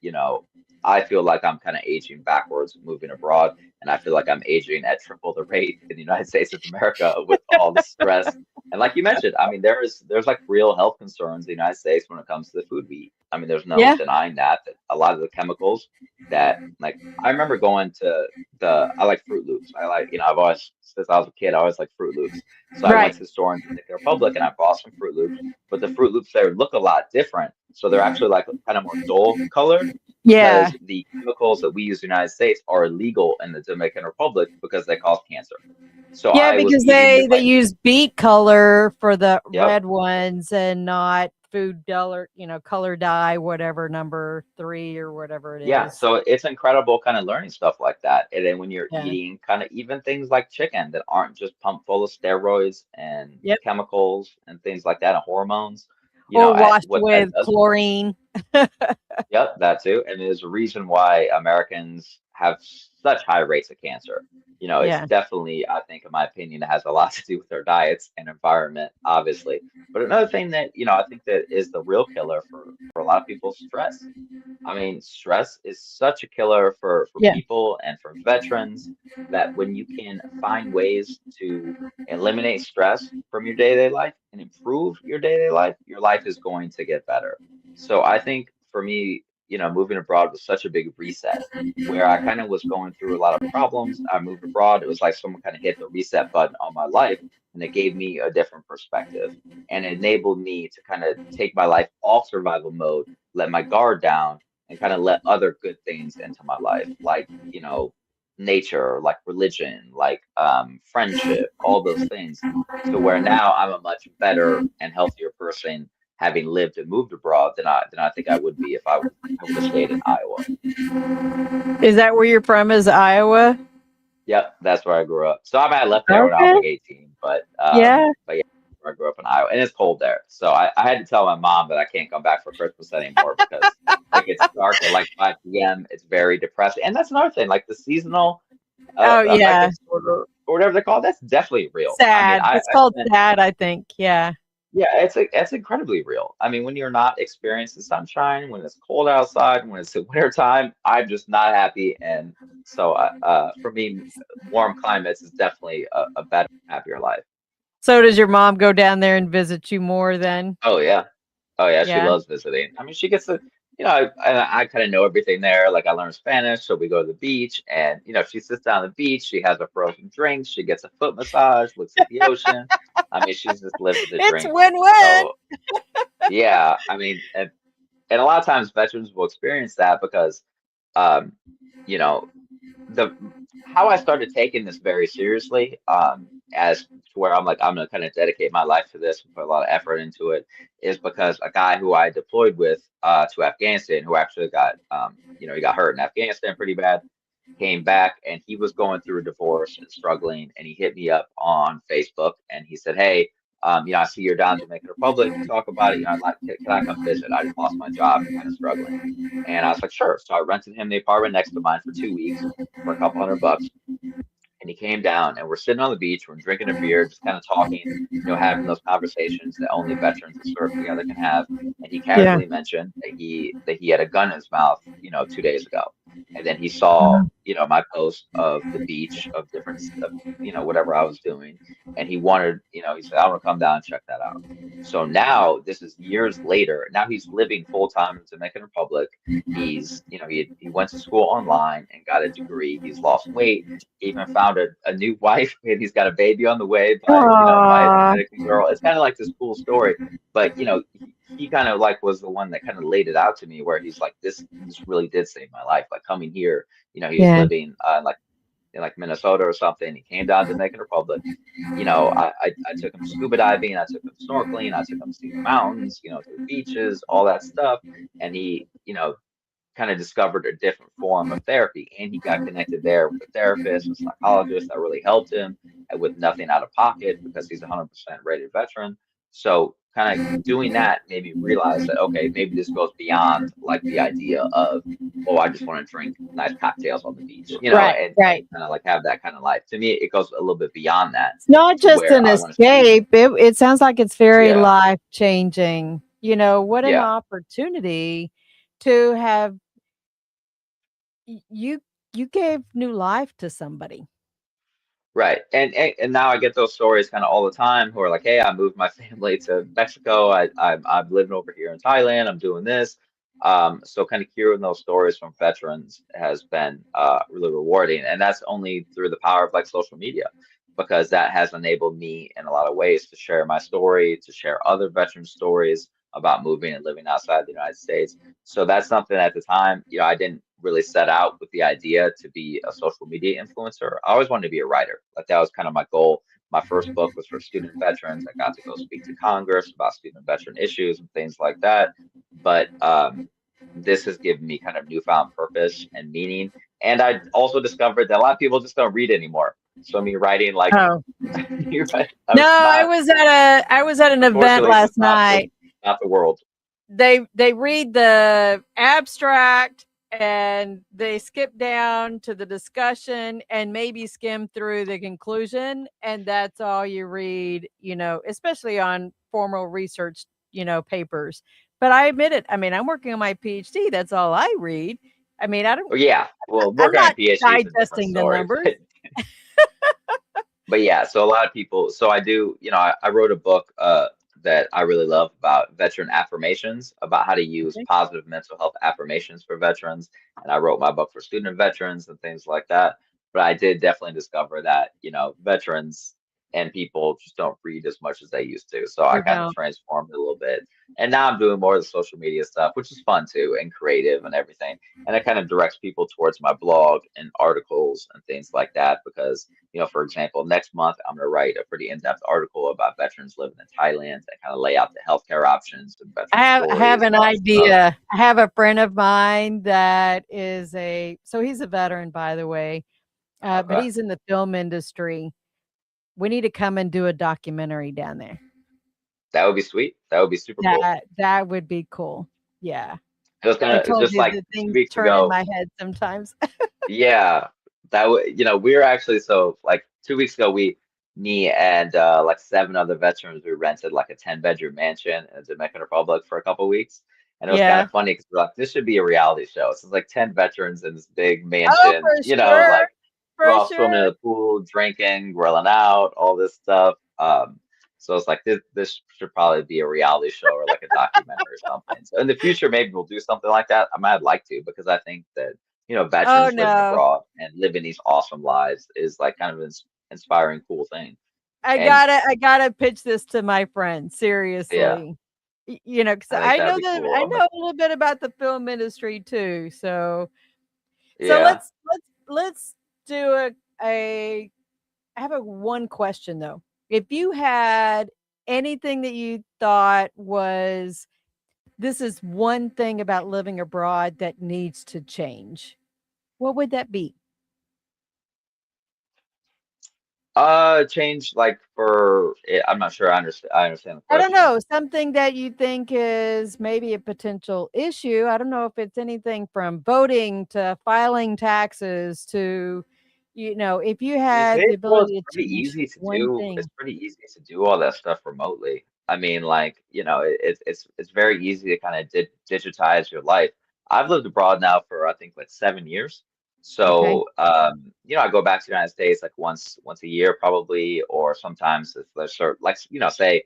I feel like I'm kind of aging backwards moving abroad, and I feel like I'm aging at triple the rate in the United States of America with all the stress and like you mentioned, I mean, there's like real health concerns in the United States when it comes to the food we eat. I mean, there's no Yeah. denying that a lot of the chemicals that like I remember going to I like Fruit Loops. I like, I've always since I was a kid, I always like Fruit Loops. So I went Right. to the store in Dominican Republic and I bought some Fruit Loops, but the Fruit Loops there look a lot different. So they're actually like kind of more dull colored. Yeah. because the chemicals that we use in the United States are illegal in the Dominican Republic because they cause cancer. So Yeah, I was because eating they use beet color for the yep. red ones and not food color, color dye, whatever number 3 or whatever it Yeah, is. so it's incredible kind of learning stuff like that. And then when you're Yeah. eating kind of even things like chicken that aren't just pumped full of steroids and Yep. chemicals and things like that and hormones, Or washed what that with does. chlorine. Yep, that too. And there's a reason why Americans have such high rates of cancer. It's Yeah. definitely, I think, in my opinion, it has a lot to do with our diets and environment, obviously. But another thing that, I think that is the real killer for a lot of people is stress. I mean, stress is such a killer for Yeah. people and for veterans that when you can find ways to eliminate stress from your day-to-day life and improve your life is going to get better. So I think for me, moving abroad was such a big reset where I kind of was going through a lot of problems. I moved abroad. It was like someone kind of hit the reset button on my life and it gave me a different perspective and it enabled me to kind of take my life off survival mode, let my guard down and kind of let other good things into my life, like, nature, like religion, like friendship, all those things, to where now I'm a much better and healthier person having lived and moved abroad than I think I would be if I would have stayed in Iowa. Is that where you're from? Is Iowa? Yep, that's where I grew up. So I might have left there when I was Okay. like 18, Yeah. but yeah, where I grew up in Iowa, and it's cold there. So I had to tell my mom that I can't come back for Christmas anymore because it gets dark at like 5 p.m. It's very depressing, and that's another thing. Like the seasonal Oh, affective yeah. disorder or whatever they're called, that's definitely real. I mean, Sad. It's I called spent sad, I think. Yeah. yeah, it's incredibly real. I mean, when you're not experiencing sunshine, when it's cold outside, when it's the winter time, I'm just not happy. And so, for me, warm climates is definitely a better, happier life. So does your mom go down there and visit you more then? Oh yeah, oh yeah, she Yeah. loves visiting. I mean, she gets to, I kind of know everything there. Like I learned Spanish, so we go to the beach, and she sits down on the beach. She has a frozen drink. She gets a foot massage, looks at the ocean. I mean, she's just living the It's dream. win-win. So yeah, I mean, and a lot of times veterans will experience that because um you know the how I started taking this very seriously as to where I'm like I'm gonna kind of dedicate my life to this and put a lot of effort into it is because a guy who I deployed with to Afghanistan who actually got he got hurt in Afghanistan pretty bad, came back and he was going through a divorce and struggling and he hit me up on Facebook and he said, hey, I see you're down in Dominican Republic to talk about it. I'd like can I come visit? I just lost my job and kind of struggling. And I was like, sure. So I rented him the apartment next to mine for 2 weeks for a couple $100. And he came down and we're sitting on the beach, we're drinking a beer, just kind of talking, having those conversations that only veterans that serve together can have. And he Yeah. casually mentioned that he had a gun in his mouth, 2 days ago. And then he saw, Mhm. my post of the beach of different stuff, whatever I was doing. And he wanted, he said, I want to come down and check that out. So now this is years later. Now he's living full time in the Dominican Republic. He's, he went to school online and got a degree. He's lost weight, even found a new wife and he's got a baby on the way by by a Aw. Dominican girl. It's kind of like this cool story, but he kind of like was the one that kind of laid it out to me where he's like this really did save my life. Like coming here, he was Yeah. living like in like Minnesota or something. He came down to Dominican Republic. I took him scuba diving, I took him snorkeling, I took him to see the mountains, to the beaches, all that stuff, and he kind of discovered a different form of therapy and he got connected there with a therapist and psychologist that really helped him and with nothing out of pocket because he's a 100% rated veteran. So kind of doing that made me realize that okay, maybe this goes beyond like the idea of oh, I just want to drink nice cocktails on the beach, Right, and right. kind of like have that kind of life. To me it goes a little bit beyond that, It's not to just where an I want to see. escape. It sounds like it's very Yeah, life changing. What an yeah. opportunity to have you you gave new life to somebody. Right. And now I get those stories kind of all the time who are like, hey, I moved my family to Mexico. I'm living over here in Thailand. I'm doing this. So kind of hearing those stories from veterans has been really rewarding. And that's only through the power of like social media, because that has enabled me in a lot of ways to share my story, to share other veteran stories, about moving and living outside the United States. So that's something at the time, I didn't really set out with the idea to be a social media influencer. I always wanted to be a writer. Like that was kind of my goal. My first book was for student veterans. I got to go speak to Congress about student veteran issues and things like that. But this has given me kind of newfound purpose and meaning. And I also discovered that a lot of people just don't read anymore. So me writing like Oh, you're right. no, It's not, I was at an event fortunately, last it's night. not the world. They read the abstract and they skip down to the discussion and maybe skim through the conclusion, and that's all you read, especially on formal research, papers. But I admit it. I mean, I'm working on my PhD. That's all I read. I mean, Oh, yeah. Well, I'm working on a not PhD is a different digesting the story. numbers. But yeah, so a lot of people, so I do, I wrote a book that I really love about veteran affirmations, about how to use Okay. positive mental health affirmations for veterans. And I wrote my book for student veterans and things like that. But I did definitely discover that, veterans and people just don't read as much as they used to. So I They kind of don't. transformed it a little bit. And now I'm doing more of the social media stuff, which is fun too, and creative and everything. And it kind of directs people towards my blog and articles and things like that because for example, next month I'm going to write a pretty in-depth article about veterans living in Thailand and kind of lay out the healthcare options and I veteran have stories an and all that stuff. idea. I have a friend of mine that is so he's a veteran, by the way, but Okay, he's in the film industry. We need to come and do a documentary down there. that would be sweet. That would be super cool. That would be cool. Yeah. I It's told just you like the two things weeks turn in ago. my head sometimes. Yeah, we were actually so like 2 weeks ago me and like seven other veterans, we rented like a 10-bedroom mansion in the Dominican Republic for a couple weeks. And it was kind Yeah. of funny because we're like, this should be a reality show. So it's like 10 veterans in this big Oh, mansion, for sure. like we're For all swimming in sure. the pool, drinking, grilling out, all this stuff. So it's like this should probably be a reality show or like a documentary or something. So in the future, maybe we'll do something like that. I might like to because I think that Oh, veterans living no. abroad and living these awesome lives is like kind of an inspiring, cool thing. I And gotta I gotta pitch this to my friends, yeah, seriously. 'Cause I think I that'd know be that cool. I know a little bit about the film industry too, so Yeah. let's do a I have a one question though. If you had anything that you thought was this is one thing about living abroad that needs to change, what would that be? Change like for I'm not sure I understand the I don't question. know, something that you think is maybe a potential issue. I don't know if it's anything from voting to filing taxes to, if you had the It's ability to pretty change easy to one do. It's thing. pretty easy to do all that stuff remotely. I mean, like, it's very easy to kind of digitize your life. I've lived abroad now for I think like 7 years. Okay. So, I go back to the United States like once a year probably, or sometimes if there's certain like, say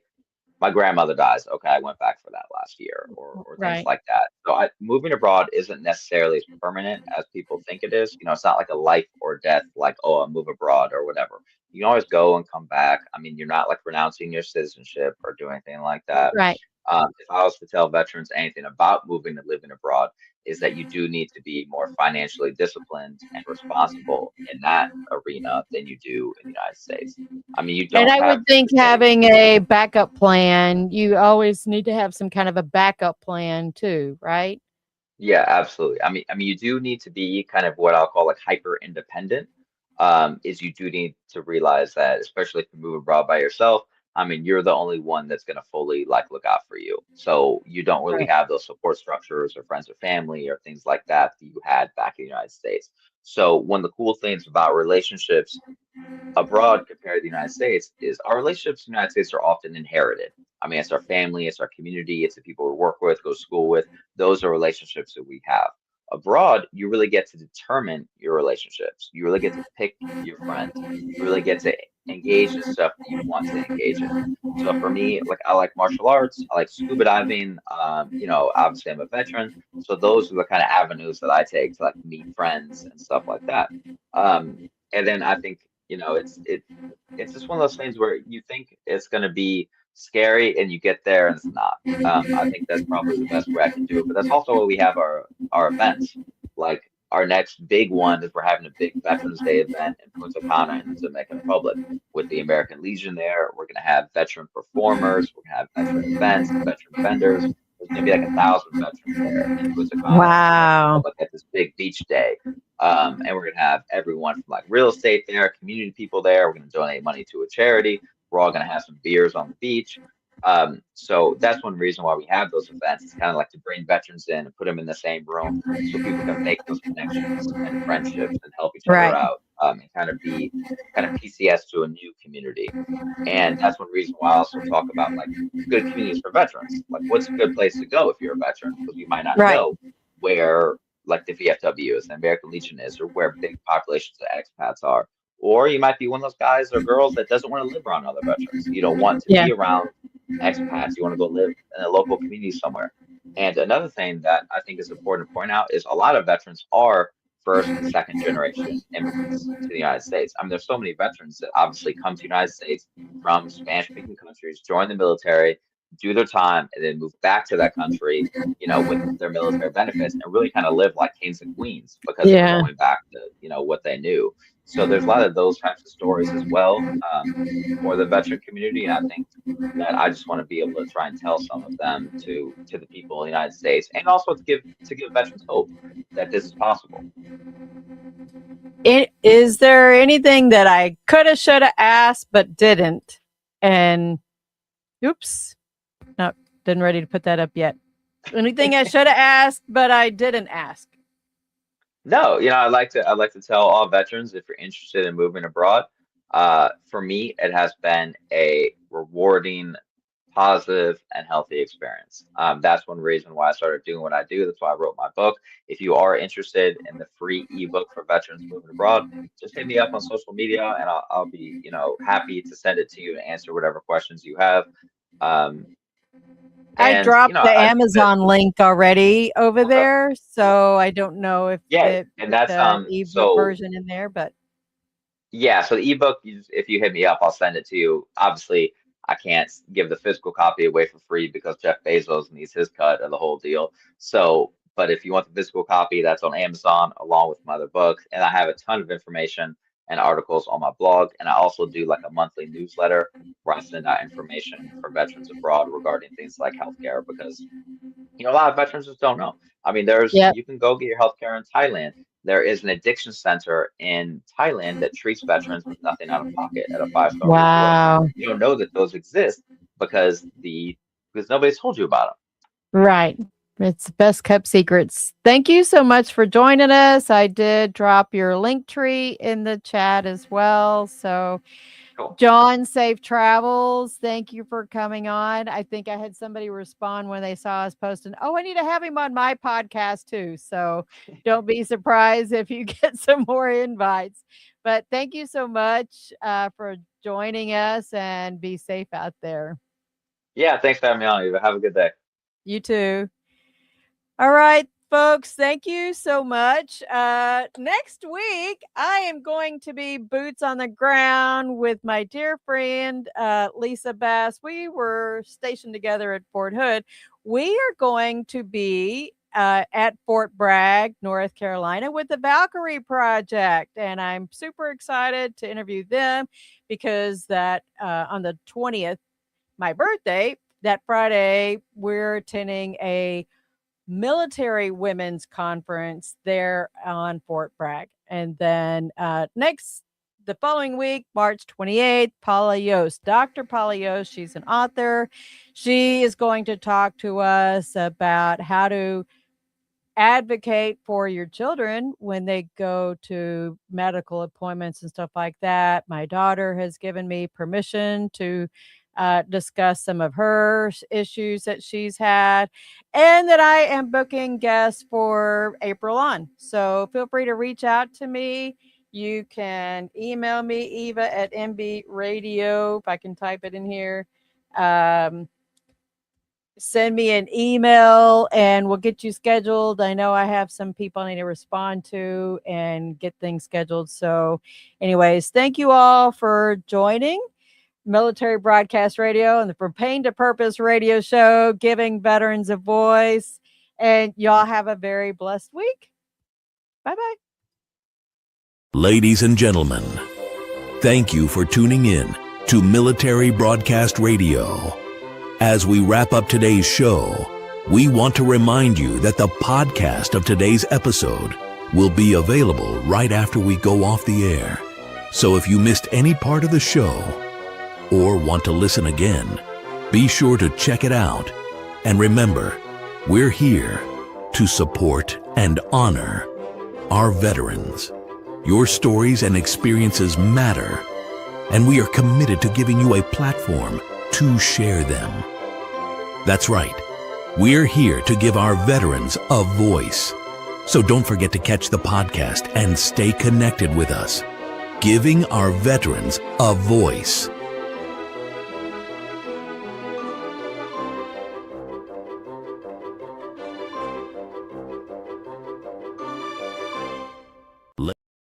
my grandmother dies. Okay, I went back for that last year, or things Right. like that. So moving abroad isn't necessarily as permanent as people think it is. It's not like a life or death, like, oh, I move abroad or whatever. You can always go and come back. I mean, you're not like renouncing your citizenship or doing anything like that. Right. If I was to tell veterans anything about moving and living abroad, is that you do need to be more financially disciplined and responsible in that arena than you do in the United States. I mean, you And don't I have would think the same. having a backup plan, you always need to have some kind of a backup plan too, right? Yeah, absolutely. I mean, you do need to be kind of what I'll call like hyper independent. Is you do need to realize that, especially if you move abroad by yourself, I mean, you're the only one that's going to fully like look out for you. So you don't really Right. have those support structures or friends or family or things like that that you had back in the United States. So one of the cool things about relationships abroad compared to the United States is our relationships in the United States are often inherited. I mean, it's our family, it's our community, it's the people we work with, go to school with. Those are relationships that we have. Abroad, you really get to determine your relationships. You really get to pick your friends. You really get to engage in stuff that you want to engage in. So for me, like I like martial arts, I like scuba diving. Obviously I'm a veteran, so those are the kind of avenues that I take to like meet friends and stuff like that. And then I think it's just one of those things where you think it's going to be scary and you get there and it's not. I think that's probably the best way I can do it. But that's also why we have our events. Like our next big one is we're having a big Veterans Day event in Punta Cana in the Dominican Republic with the American Legion there. We're gonna have veteran performers, we're gonna have veteran events, veteran vendors. There's gonna be like 1,000 veterans there in Punta Cana in the Dominican Wow. Republic at this big beach day. And we're gonna have everyone from like real estate there, community people there. We're gonna donate money to a charity. We're all gonna have some beers on the beach. So that's one reason why we have those events. It's kind of like to bring veterans in and put them in the same room so people can make those connections and friendships and help each other Right. out, and kind of be kind of PCS to a new community. And that's one reason why I also talk about like good communities for veterans. Like what's a good place to go if you're a veteran? Because you might not Right. know where like the VFW is, the American Legion is, or where big populations of expats are. Or you might be one of those guys or girls that doesn't want to live around other veterans. You don't want to Yeah. be around expats. You want to go live in a local community somewhere. And another thing that I think is important to point out is a lot of veterans are first and second generation immigrants to the United States. I mean, there's so many veterans that obviously come to the United States from Spanish speaking countries, join the military, do their time, and then move back to that country, with their military benefits and really kind of live like kings and queens because they're Yeah. going back to, what they knew. So there's a lot of those types of stories as well, for the veteran community. And I think that I just want to be able to try and tell some of them to the people in the United States, and also to give veterans hope that this is possible. Is there anything that I could have, should have asked, but didn't? And oops, no, didn't ready to put that up yet. Anything I should have asked, but I didn't ask? No, I'd like to tell all veterans if you're interested in moving abroad. For me, it has been a rewarding, positive, and healthy experience. That's one reason why I started doing what I do. That's why I wrote my book. If you are interested in the free ebook for veterans moving abroad, just hit me up on social media, and I'll be happy to send it to you and answer whatever questions you have. Um, I and dropped the I think that Amazon link already over okay, there, cool. so I don't know if Yeah, it and put that's the ebook so. version in there, but Yeah, so the ebook, if you hit me up, I'll send it to you. Obviously, I can't give the physical copy away for free because Jeff Bezos needs his cut of the whole deal. So, but if you want the physical copy, that's on Amazon along with my other books. And I have a ton of information and articles on my blog. And I also do like a monthly newsletter where I send out information for veterans abroad regarding things like healthcare because a lot of veterans just don't know. I mean, yeah. you can go get your healthcare in Thailand. There is an addiction center in Thailand that treats veterans with nothing out of pocket at a five-star resort. Wow. You don't know that those exist because nobody's told you about Right. It's best kept secrets. Thank you so much for joining us. I did drop your link tree in the chat as well. So, them. Cool. John, safe travels. Thank you for coming on. I think I had somebody respond when they saw us posting, oh, I need to have him on my podcast too. So don't be surprised if you get some more invites. But thank you so much for joining us, and be safe out there. Yeah, thanks for having me on, Eva. Have a good day. You too. All right, folks, thank you so much. Next week, I am going to be boots on the ground with my dear friend, Lisa Bass. We were stationed together at Fort Hood. We are going to be at Fort Bragg, North Carolina, with the Valkyrie Project. And I'm super excited to interview them because that on the 20th, my birthday, that Friday, we're attending a military women's conference there on Fort Bragg. And then the following week, March 28th, Paula Yost, Dr. Paula Yost, she's an author. She is going to talk to us about how to advocate for your children when they go to medical appointments and stuff like that. My daughter has given me permission to discuss some of her issues that she's had, and that I am booking guests for April on. So feel free to reach out to me. You can email me, Eva at MB Radio, if I can type it in here. Send me an email and we'll get you scheduled. I know I have some people I need to respond to and get things scheduled. So, anyways, thank you all for joining. Military Broadcast Radio and the From Pain to Purpose radio show, giving veterans a voice. And y'all have a very blessed week. Bye-bye. Ladies and gentlemen, thank you for tuning in to Military Broadcast Radio. As we wrap up today's show, we want to remind you that the podcast of today's episode will be available right after we go off the air. So if you missed any part of the show or want to listen again, be sure to check it out. And remember, we're here to support and honor our veterans. Your stories and experiences matter, and we are committed to giving you a platform to share them. That's right. We're here to give our veterans a voice. So don't forget to catch the podcast and stay connected with us. Giving our veterans a voice.